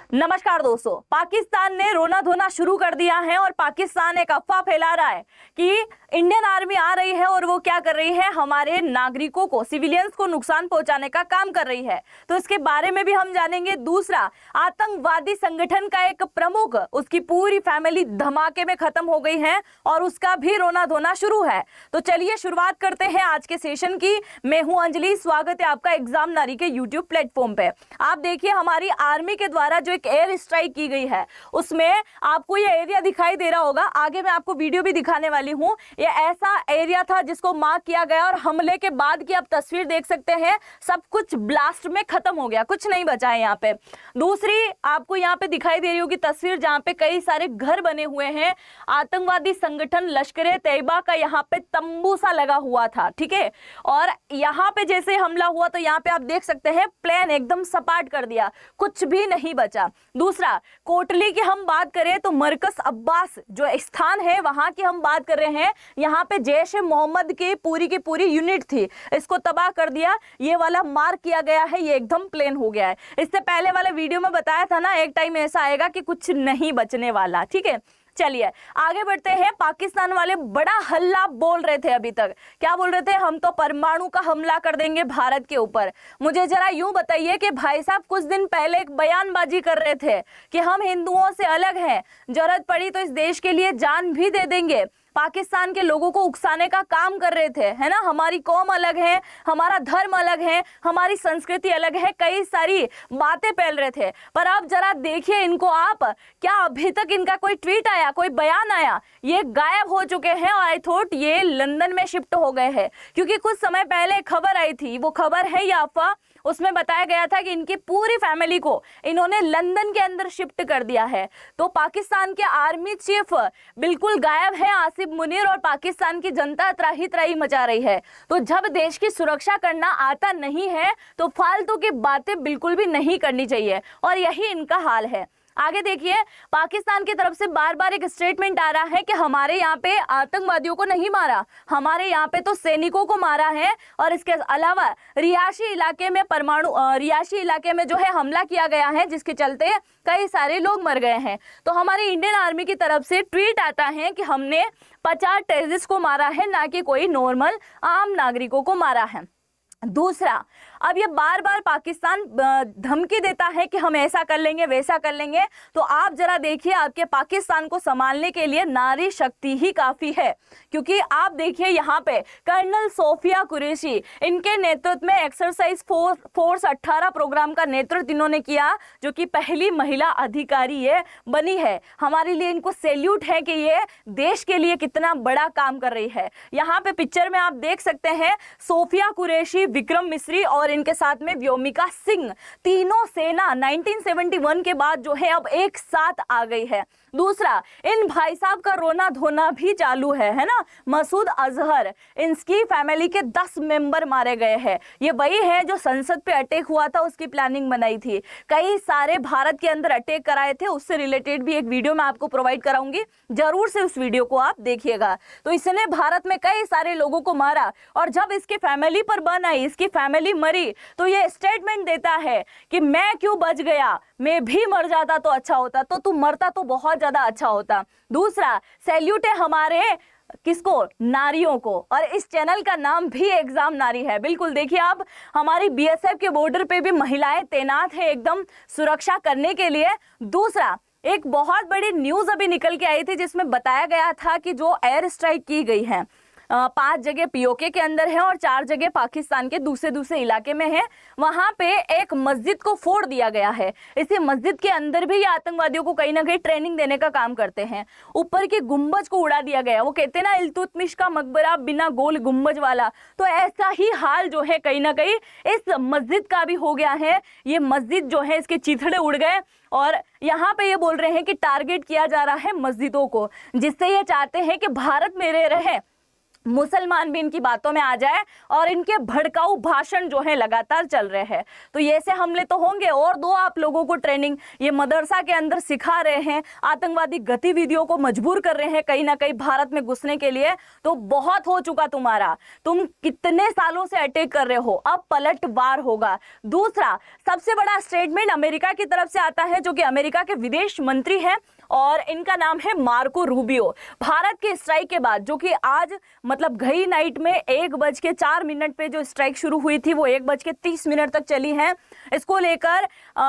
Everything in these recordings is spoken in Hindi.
नमस्कार दोस्तों। पाकिस्तान ने रोना धोना शुरू कर दिया है और पाकिस्तान एक अफवाह फैला रहा है कि इंडियन आर्मी आ रही है और वो क्या कर रही है, हमारे नागरिकों को, सिविलियंस को नुकसान पहुंचाने का काम कर रही है। तो इसके बारे में भी हम जानेंगे। दूसरा, आतंकवादी संगठन का एक प्रमुख, उसकी पूरी फैमिली धमाके में खत्म हो गई है और उसका भी रोना धोना शुरू है। तो चलिए शुरुआत करते हैं आज के सेशन की। मैं हूं अंजलि, स्वागत है आपका एग्जाम नारी के यूट्यूब प्लेटफॉर्म पे। आप देखिए, हमारी आर्मी के द्वारा जो एक एयर स्ट्राइक की गई है उसमें आपको ये एरिया दिखाई दे रहा होगा। आगे मैं आपको वीडियो भी दिखाने वाली हूँ। ये ऐसा एरिया था जिसको मार्क किया गया और हमले के बाद की आप तस्वीर देख सकते हैं, सब कुछ ब्लास्ट में खत्म हो गया, कुछ नहीं बचा है यहाँ पे। दूसरी आपको यहाँ पे दिखाई दे रही होगी तस्वीर जहाँ पे कई सारे घर बने हुए हैं। आतंकवादी संगठन लश्कर तैयबा का यहाँ पे तंबू सा लगा हुआ था, ठीक है। और यहाँ पे जैसे हमला हुआ तो यहाँ पे आप देख सकते हैं प्लेन एकदम सपाट कर दिया, कुछ भी नहीं बचा। दूसरा, कोटली की हम बात करें तो मरकज अब्बास जो स्थान है वहां की हम बात कर रहे हैं। यहाँ पे जैश ए मोहम्मद की पूरी यूनिट थी, इसको तबाह कर दिया। ये वाला मार्क किया गया है, ये एकदम प्लेन हो गया है। इससे पहले वाले वीडियो में बताया था ना, एक टाइम ऐसा आएगा कि कुछ नहीं बचने वाला, ठीक है। चलिए आगे बढ़ते हैं। पाकिस्तान वाले बड़ा हल्ला बोल रहे थे अभी तक। क्या बोल रहे थे? हम तो परमाणु का हमला कर देंगे भारत के ऊपर। मुझे जरा यूं बताइए कि भाई साहब कुछ दिन पहले एक बयानबाजी कर रहे थे कि हम हिंदुओं से अलग हैं, जरूरत पड़ी तो इस देश के लिए जान भी दे देंगे। पाकिस्तान के लोगों को उकसाने का काम कर रहे थे, है ना। हमारी कौम अलग है, हमारा धर्म अलग है, हमारी संस्कृति अलग है, कई सारी बातें फैल रहे थे। पर अब जरा देखिए इनको आप, क्या अभी तक इनका कोई ट्वीट आया, कोई बयान आया? ये गायब हो चुके हैं और आई थॉट ये लंदन में शिफ्ट हो गए हैं, क्योंकि कुछ समय पहले खबर आई थी, वो खबर है या अफवाह, उसमें बताया गया था कि इनकी पूरी फैमिली को इन्होंने लंदन के अंदर शिफ्ट कर दिया है। तो पाकिस्तान के आर्मी चीफ बिल्कुल गायब है आसिफ मुनीर, और पाकिस्तान की जनता त्राही त्राही मचा रही है। तो जब देश की सुरक्षा करना आता नहीं है तो फालतू की बातें बिल्कुल भी नहीं करनी चाहिए, और यही इनका हाल है। आगे देखिए, पाकिस्तान की तरफ से बार बार एक स्टेटमेंट आ रहा है कि हमारे यहाँ पे आतंकवादियों को नहीं मारा, हमारे यहाँ पे तो सैनिकों को मारा है। और इसके अलावा रिहायशी इलाके में जो है हमला किया गया है, जिसके चलते कई सारे लोग मर गए हैं। तो हमारी इंडियन आर्मी की तरफ से ट्वीट आता है कि हमने 50 टेररिस्ट को मारा है, ना कि कोई नॉर्मल आम नागरिकों को मारा है। दूसरा, अब ये बार बार पाकिस्तान धमकी देता है कि हम ऐसा कर लेंगे, वैसा कर लेंगे। तो आप जरा देखिए, आपके पाकिस्तान को संभालने के लिए नारी शक्ति ही काफी है। क्योंकि आप देखिए यहाँ पे कर्नल सोफिया कुरैशी, इनके नेतृत्व में एक्सरसाइज फोर्स 18 प्रोग्राम का नेतृत्व इन्होंने किया, जो कि पहली महिला अधिकारी ये बनी है। हमारे लिए इनको सैल्यूट है कि ये देश के लिए कितना बड़ा काम कर रही है। यहाँ पे पिक्चर में आप देख सकते हैं सोफिया कुरैशी, विक्रम मिस्री और इनके साथ में व्योमिका सिंह, तीनों सेना 1971 के बाद जो है अब एक साथ आ गई है। दूसरा, इन भाई साहब का रोना धोना भी चालू है ना। मसूद अजहर, इनकी फैमिली के 10 मेंबर मारे गए हैं। ये वही है जो संसद पे अटैक हुआ था, उसकी प्लानिंग बनाई थी। कई सारे भारत के अंदर अटैक कराए थे, उससे रिलेटेड भी एक वीडियो मैं आपको प्रोवाइड कराऊंगी, जरूर से उस वीडियो को आप देखिएगा। तो इसने भारत में कई सारे लोगों को मारा, और जब इसकी फैमिली पर बन आई, इसकी फैमिली मरी, तो ये स्टेटमेंट देता है कि मैं क्यों बच गया, मैं भी मर जाता तो अच्छा होता, तो तू मरता तो बहुत ज्यादा अच्छा होता। दूसरा, सैल्यूट है हमारे किसको? नारियों को। और इस चैनल का नाम भी एग्जाम नारी है। बिल्कुल देखिए आप, हमारी बीएसएफ के बॉर्डर पे भी महिलाएं तैनात है एकदम सुरक्षा करने के लिए। दूसरा, एक बहुत बड़ी न्यूज अभी निकल के आई थी जिसमें बताया गया था कि जो एयर स्ट्राइक की गई है 5 जगह पीओके के अंदर है और 4 जगह पाकिस्तान के दूसरे इलाके में है, वहां पे एक मस्जिद को फोड़ दिया गया है। इसी मस्जिद के अंदर भी ये आतंकवादियों को कहीं ना कहीं ट्रेनिंग देने का काम करते हैं। ऊपर के गुंबज को उड़ा दिया गया, वो कहते हैं ना इल्तुतमिश का मकबरा बिना गोल गुंबज वाला, तो ऐसा ही हाल जो है कहीं ना कहीं इस मस्जिद का भी हो गया है। ये मस्जिद जो है, इसके चिथड़े उड़ गए, और यहाँ पे ये बोल रहे हैं कि टारगेट किया जा रहा है मस्जिदों को, जिससे ये चाहते हैं कि भारत में रहे मुसलमान भी इनकी बातों में आ जाए और इनके भड़काऊ भाषण जो है लगातार चल रहे हैं। तो ये ऐसे हमले तो होंगे। और दो आप लोगों को ट्रेनिंग ये मदरसा के अंदर सिखा रहे हैं, आतंकवादी गतिविधियों को मजबूर कर रहे हैं कहीं ना कहीं भारत में घुसने के लिए। तो बहुत हो चुका तुम्हारा, तुम कितने सालों से अटैक कर रहे हो, अब पलटवार होगा। दूसरा सबसे बड़ा स्टेटमेंट अमेरिका की तरफ से आता है, जो कि अमेरिका के विदेश मंत्री हैं और इनका नाम है मार्को रूबियो। भारत के स्ट्राइक के बाद, जो कि आज मतलब घड़ी नाइट में 1:04 पे जो स्ट्राइक शुरू हुई थी वो 1:30 तक चली है, इसको लेकर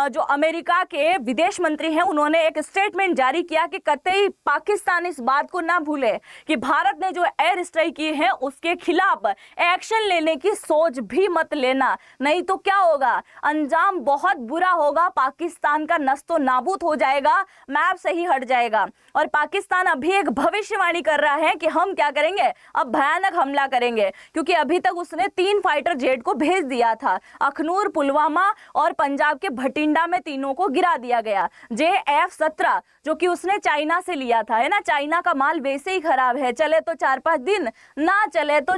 जो अमेरिका के विदेश मंत्री हैं उन्होंने एक स्टेटमेंट जारी किया कि कतई पाकिस्तान इस बात को ना भूले कि भारत ने जो एयर स्ट्राइक की है उसके खिलाफ एक्शन लेने की सोच भी मत लेना, नहीं तो क्या होगा, अंजाम बहुत बुरा होगा, पाकिस्तान का नस्तो नाबूद हो जाएगा, मैप सही हट जाएगा। और पाकिस्तान अभी एक भविष्यवाणी कर रहा है कि हम क्या करेंगे, अब भयानक हमला करेंगे, क्योंकि अभी तक उसने 3 फाइटर जेट को भेज दिया था। अखनूर, पुलवामा और पंजाब के भटिंडा में तीनों को गिरा दिया गया। JF-17 जो कि उसने चाइना से लिया था, है ना, चाइना का माल वैसे ही खराब है, चले तो 4-5 दिन, ना चले तो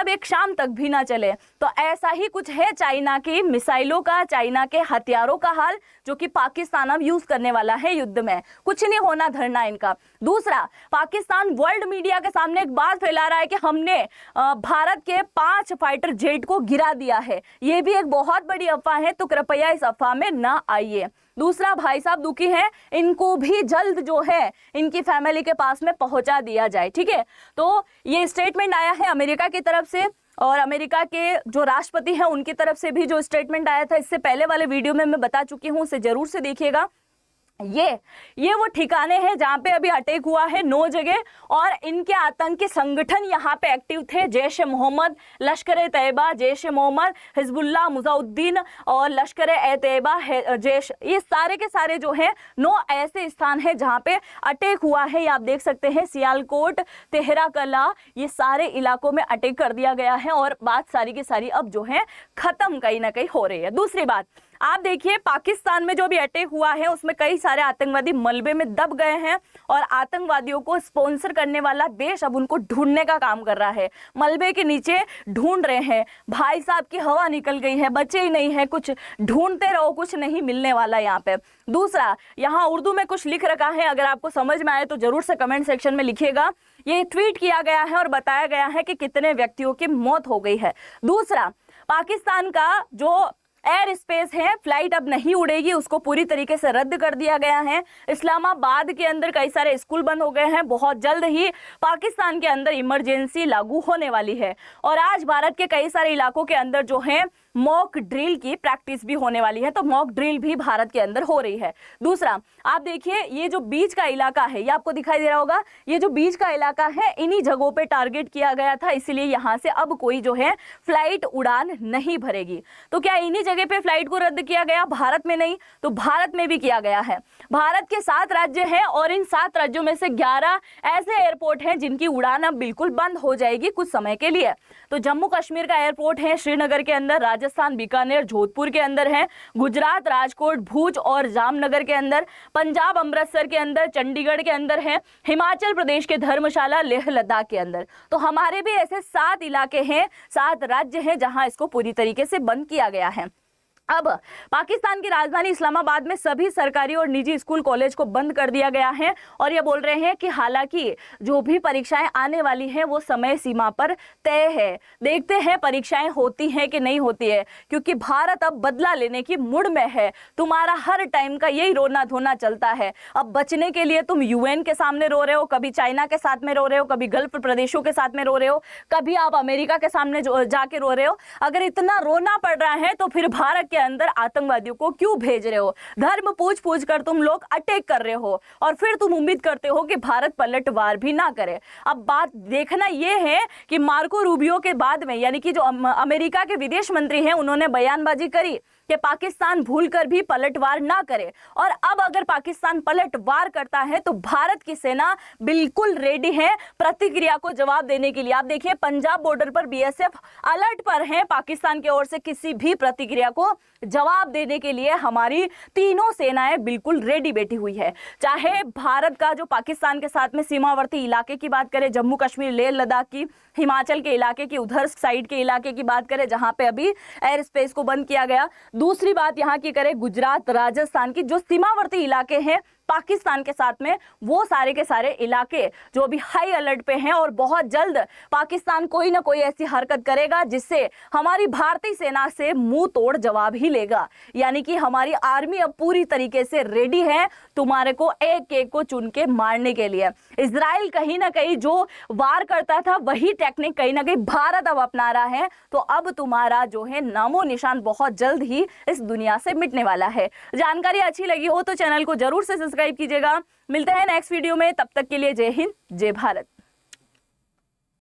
एक शाम तक भी ना चले। तो ऐसा ही कुछ है चाइना की मिसाइलों का, चाइना के हथियारों का हाल, जो कि पाकिस्तान अब यूज करने वाला है युद्ध में। कुछ नहीं होना धरना इनका। दूसरा, पाकिस्तान वर्ल्ड मीडिया के सामने एक बात फैला रहा है कि हमने भारत के 5 फाइटर जेट को गिरा दिया है। ये भी एक बहुत बड़ी अफवाह है, तो कृपया इस अफवाह में ना आइए। दूसरा, भाई साहब दुखी हैं, इनको भी जल्द जो है इनकी फैमिली के पास में पहुंचा दिया जाए, ठीक है। तो ये स्टेटमेंट आया है अमेरिका की तरफ से, और अमेरिका के जो राष्ट्रपति हैं उनकी तरफ से भी जो स्टेटमेंट आया था, इससे पहले वाले वीडियो में मैं बता चुकी हूं, उसे जरूर से देखिएगा। ये वो ठिकाने हैं जहां पे अभी अटैक हुआ है 9 जगह, और इनके आतंकी संगठन यहाँ पे एक्टिव थे। जैश ए मोहम्मद, लश्कर ए तैयबा, जैश ए मोहम्मद, हिजबुल्लाह मुजाहिदीन और लश्कर ए तैयबा जैश, ये सारे के सारे जो हैं 9 ऐसे स्थान हैं जहाँ पे अटैक हुआ है। ये आप देख सकते हैं, सियालकोट, तेहरा कला, ये सारे इलाकों में अटैक कर दिया गया है और बात सारी की सारी अब जो है खत्म कहीं ना कहीं हो रही है। दूसरी बात, आप देखिए पाकिस्तान में जो भी अटैक हुआ है उसमें कई सारे आतंकवादी मलबे में दब गए हैं, और आतंकवादियों को स्पॉन्सर करने वाला देश अब उनको ढूंढने का काम कर रहा है, मलबे के नीचे ढूंढ रहे हैं। भाई साहब की हवा निकल गई है, बचे ही नहीं है, कुछ ढूंढते रहो, कुछ नहीं मिलने वाला यहाँ पे। दूसरा, यहाँ उर्दू में कुछ लिख रखा है, अगर आपको समझ में आए तो जरूर से कमेंट सेक्शन में लिखिएगा। ये ट्वीट किया गया है और बताया गया है कि कितने व्यक्तियों की मौत हो गई है। दूसरा, पाकिस्तान का जो एयर स्पेस है, फ्लाइट अब नहीं उड़ेगी, उसको पूरी तरीके से रद्द कर दिया गया है। इस्लामाबाद के अंदर कई सारे स्कूल बंद हो गए हैं। बहुत जल्द ही पाकिस्तान के अंदर इमरजेंसी लागू होने वाली है, और आज भारत के कई सारे इलाकों के अंदर जो है मॉक ड्रिल की प्रैक्टिस भी होने वाली है। तो मॉक ड्रिल भी भारत के अंदर हो रही है। दूसरा, आप देखिए ये जो बीच का इलाका है, ये आपको दिखाई दे रहा होगा, ये जो बीच का इलाका है इन्हीं जगहों पे टारगेट किया गया था, इसीलिए यहाँ से अब कोई जो है फ्लाइट उड़ान नहीं भरेगी। तो क्या इन्हीं जगह पे फ्लाइट को रद्द किया गया, भारत में नहीं? तो भारत में भी किया गया है। भारत के 7 राज्य हैं और इन 7 राज्यों में से 11 ऐसे एयरपोर्ट हैं जिनकी उड़ान अब बिल्कुल बंद हो जाएगी कुछ समय के लिए। तो जम्मू कश्मीर का एयरपोर्ट है श्रीनगर के अंदर, राजस्थान बीकानेर जोधपुर के अंदर है, गुजरात राजकोट भूज और जामनगर के अंदर, पंजाब अमृतसर के अंदर, चंडीगढ़ के अंदर है, हिमाचल प्रदेश के धर्मशाला, लेह लद्दाख के अंदर। तो हमारे भी ऐसे 7 इलाके हैं, 7 राज्य हैं जहां इसको पूरी तरीके से बंद किया गया है। अब पाकिस्तान की राजधानी इस्लामाबाद में सभी सरकारी और निजी स्कूल कॉलेज को बंद कर दिया गया है, और ये बोल रहे हैं कि हालांकि जो भी परीक्षाएं आने वाली हैं वो समय सीमा पर तय है। देखते हैं परीक्षाएं होती हैं कि नहीं होती है, क्योंकि भारत अब बदला लेने की मुड़ में है। तुम्हारा हर टाइम का यही रोना धोना चलता है। अब बचने के लिए तुम UN के सामने रो रहे हो, कभी चाइना के साथ में रो रहे हो, कभी गल्फ प्रदेशों के साथ में रो रहे हो, कभी आप अमेरिका के सामने जाके रो रहे हो। अगर इतना रोना पड़ रहा है तो फिर भारत के अंदर आतंकवादियों को क्यों भेज रहे हो? धर्म पूछ पूछ कर तुम लोग अटैक कर रहे हो, और फिर तुम उम्मीद करते हो कि भारत पलटवार भी ना करे। अब बात देखना यह है कि मार्को रूबियो के बाद में, यानी कि जो अमेरिका के विदेश मंत्री हैं, उन्होंने बयानबाजी करी कि पाकिस्तान भूलकर भी पलटवार ना करे। और अब अगर पाकिस्तान पलटवार करता है तो भारत की सेना बिल्कुल रेडी है प्रतिक्रिया को जवाब देने के लिए। आप देखिए पंजाब बॉर्डर पर बीएसएफ अलर्ट पर है पाकिस्तान की ओर से किसी भी प्रतिक्रिया को जवाब देने के लिए हमारी तीनों सेनाएं बिल्कुल रेडी बैठी हुई है। चाहे भारत का जो पाकिस्तान के साथ में सीमावर्ती इलाके की बात करें, जम्मू कश्मीर, लेह लद्दाख की, हिमाचल के इलाके की, उधर साइड के इलाके की बात करें जहां पे अभी एयर स्पेस को बंद किया गया। दूसरी बात यहां की करें गुजरात, राजस्थान की जो सीमावर्ती इलाके हैं पाकिस्तान के साथ में, वो सारे के सारे इलाके जो अभी हाई अलर्ट पे हैं और बहुत जल्द पाकिस्तान कोई ना कोई ऐसी हरकत करेगा जिससे हमारी भारतीय सेना से मुंह तोड़ जवाब ही लेगा। यानी कि हमारी आर्मी अब पूरी तरीके से रेडी है तुम्हारे को एक एक को चुन के मारने के लिए। इजराइल कहीं ना कहीं जो वार करता था वही टेक्निक कहीं ना कहीं भारत अब अपना रहा है। तो अब तुम्हारा जो है नामो निशान बहुत जल्द ही इस दुनिया से मिटने वाला है। जानकारी अच्छी लगी हो तो चैनल को जरूर से सब्सक्राइब कीजिएगा। मिलते हैं नेक्स्ट वीडियो में, तब तक के लिए जय हिंद, जय भारत।